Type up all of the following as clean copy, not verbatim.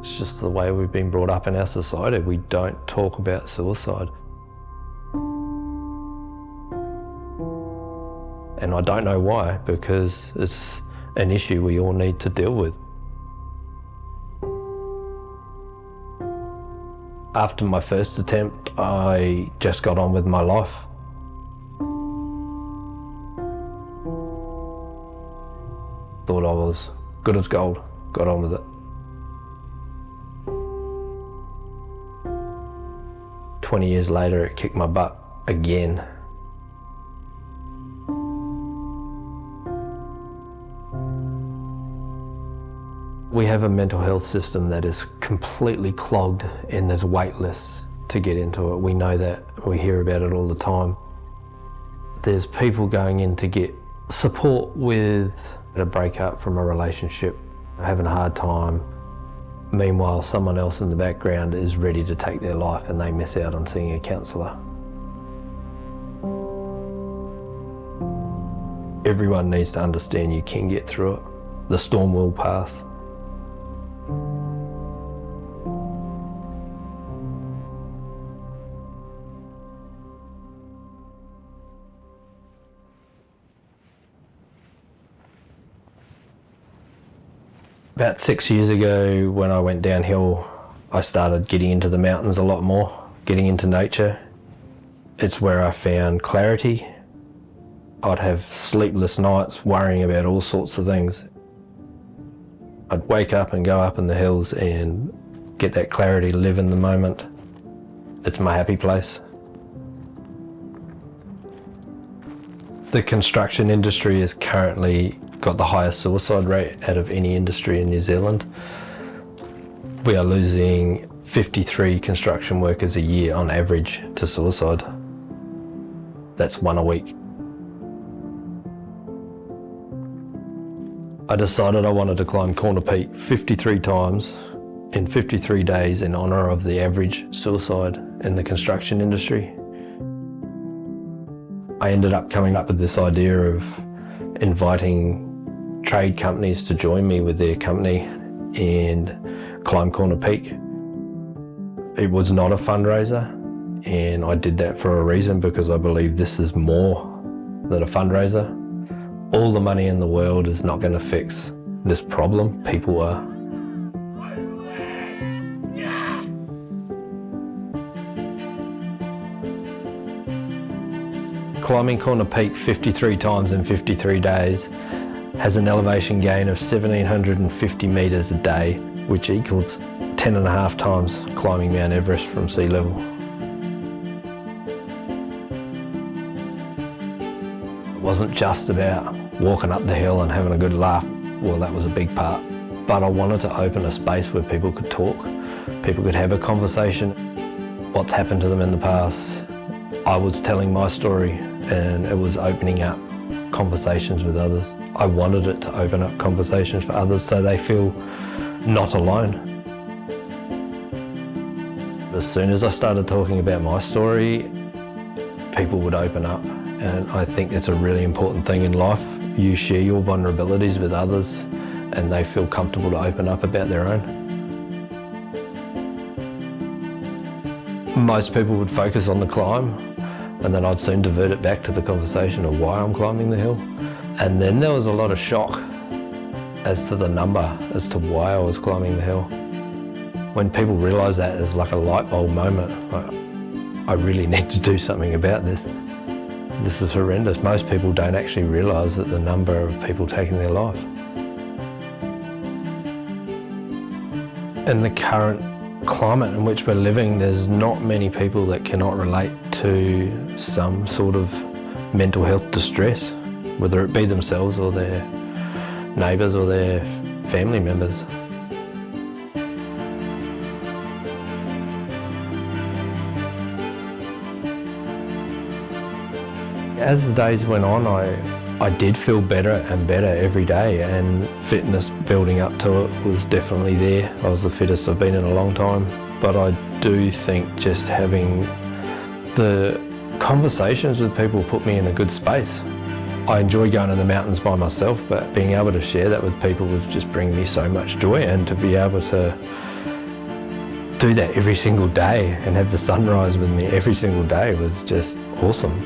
It's just the way we've been brought up in our society. We don't talk about suicide. And I don't know why, because it's an issue we all need to deal with. After my first attempt, I just got on with my life. Thought I was good as gold, got on with it. 20 years later, it kicked my butt again. We have a mental health system that is completely clogged, and there's wait lists to get into it. We know that, we hear about it all the time. There's people going in to get support with a breakup from a relationship, having a hard time. Meanwhile, someone else in the background is ready to take their life and they miss out on seeing a counsellor. Everyone needs to understand you can get through it. The storm will pass. About 6 years ago, when I went downhill, I started getting into the mountains a lot more, getting into nature. It's where I found clarity. I'd have sleepless nights worrying about all sorts of things. I'd wake up and go up in the hills and get that clarity, live in the moment. It's my happy place. The construction industry has currently got the highest suicide rate out of any industry in New Zealand. We are losing 53 construction workers a year on average to suicide. That's one a week. I decided I wanted to climb Corner Peak 53 times in 53 days in honour of the average suicide in the construction industry. I ended up coming up with this idea of inviting trade companies to join me with their company and climb Corner Peak. It was not a fundraiser, and I did that for a reason, because I believe this is more than a fundraiser. All the money in the world is not going to fix this problem. People are. Climbing Corner Peak 53 times in 53 days has an elevation gain of 1,750 metres a day, which equals 10.5 times climbing Mount Everest from sea level. It wasn't just about walking up the hill and having a good laugh. Well, that was a big part. But I wanted to open a space where people could talk, people could have a conversation. What's happened to them in the past. I was telling my story, and it was opening up conversations with others. I wanted it to open up conversations for others so they feel not alone. As soon as I started talking about my story, people would open up, and I think it's a really important thing in life. You share your vulnerabilities with others and they feel comfortable to open up about their own. Most people would focus on the climb, and then I'd soon divert it back to the conversation of why I'm climbing the hill. And then there was a lot of shock as to the number, as to why I was climbing the hill. When people realise that, it's like a light bulb moment. I really need to do something about this. This is horrendous. Most people don't actually realise that the number of people taking their life. In the current climate in which we're living, there's not many people that cannot relate to some sort of mental health distress, whether it be themselves or their neighbours or their family members. As the days went on, I did feel better and better every day, and fitness building up to it was definitely there. I was the fittest I've been in a long time, but I do think just having the conversations with people put me in a good space. I enjoy going to the mountains by myself, but being able to share that with people was just bringing me so much joy, and to be able to do that every single day and have the sunrise with me every single day was just awesome.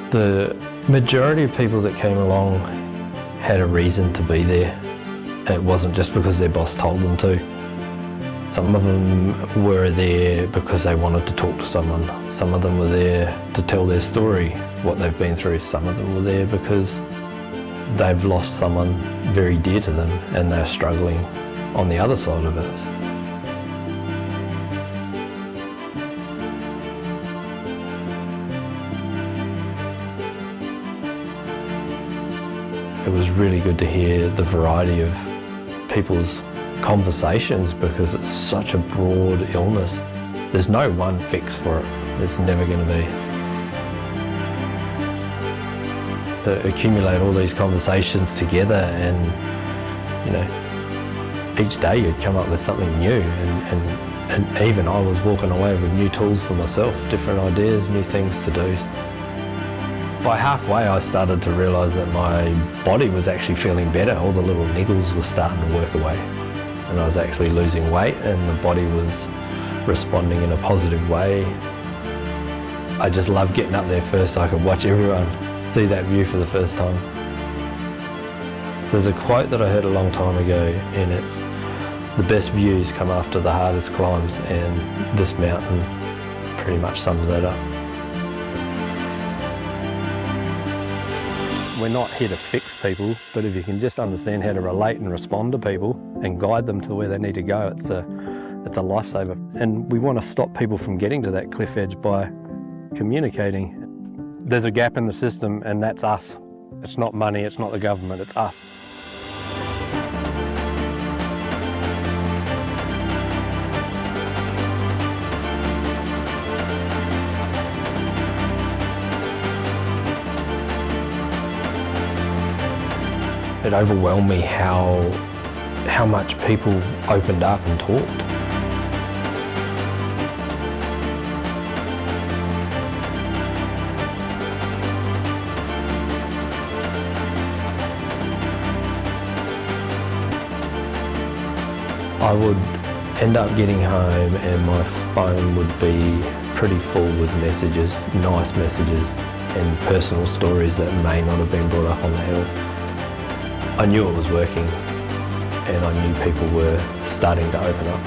The majority of people that came along had a reason to be there. It wasn't just because their boss told them to. Some of them were there because they wanted to talk to someone. Some of them were there to tell their story, what they've been through. Some of them were there because they've lost someone very dear to them and they're struggling on the other side of it. It was really good to hear the variety of people's conversations because it's such a broad illness. There's no one fix for it. There's never going to be. To accumulate all these conversations together and, you know, each day you'd come up with something new and even I was walking away with new tools for myself, different ideas, new things to do. By halfway I started to realise that my body was actually feeling better. All the little niggles were starting to work away and I was actually losing weight and the body was responding in a positive way. I just loved getting up there first so I could watch everyone see that view for the first time. There's a quote that I heard a long time ago and it's, the best views come after the hardest climbs, and this mountain pretty much sums that up. We're not here to fix people, but if you can just understand how to relate and respond to people and guide them to where they need to go, it's a lifesaver. And we want to stop people from getting to that cliff edge by communicating. There's a gap in the system and that's us. It's not money, it's not the government, it's us. It overwhelmed me how much people opened up and talked. I would end up getting home and my phone would be pretty full with messages, nice messages and personal stories that may not have been brought up on the hill. I knew it was working and I knew people were starting to open up.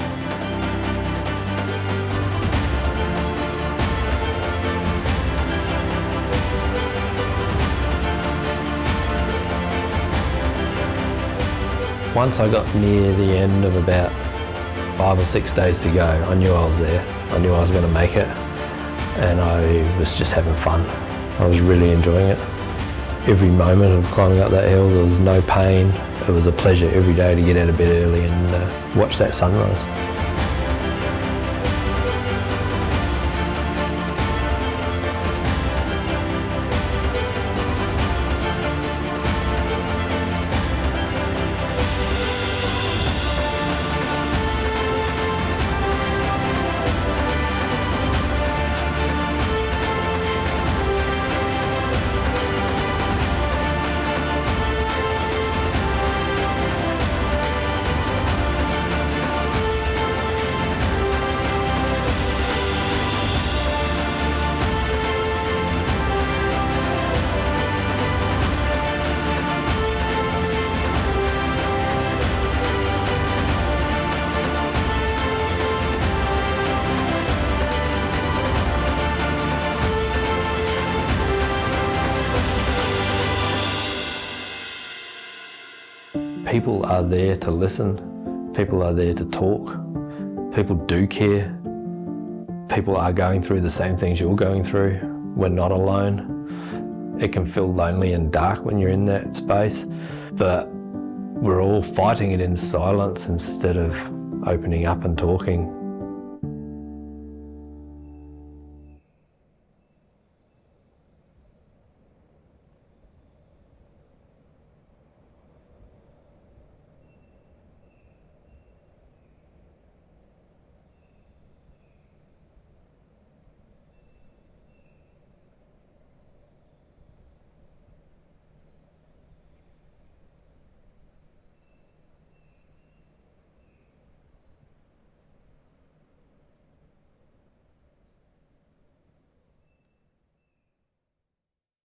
Once I got near the end of about 5 or 6 days to go, I knew I was there. I knew I was going to make it and I was just having fun. I was really enjoying it. Every moment of climbing up that hill, there was no pain. It was a pleasure every day to get out of bed early and watch that sunrise. People are there to listen, people are there to talk, people do care, people are going through the same things you're going through. We're not alone. It can feel lonely and dark when you're in that space, but we're all fighting it in silence instead of opening up and talking.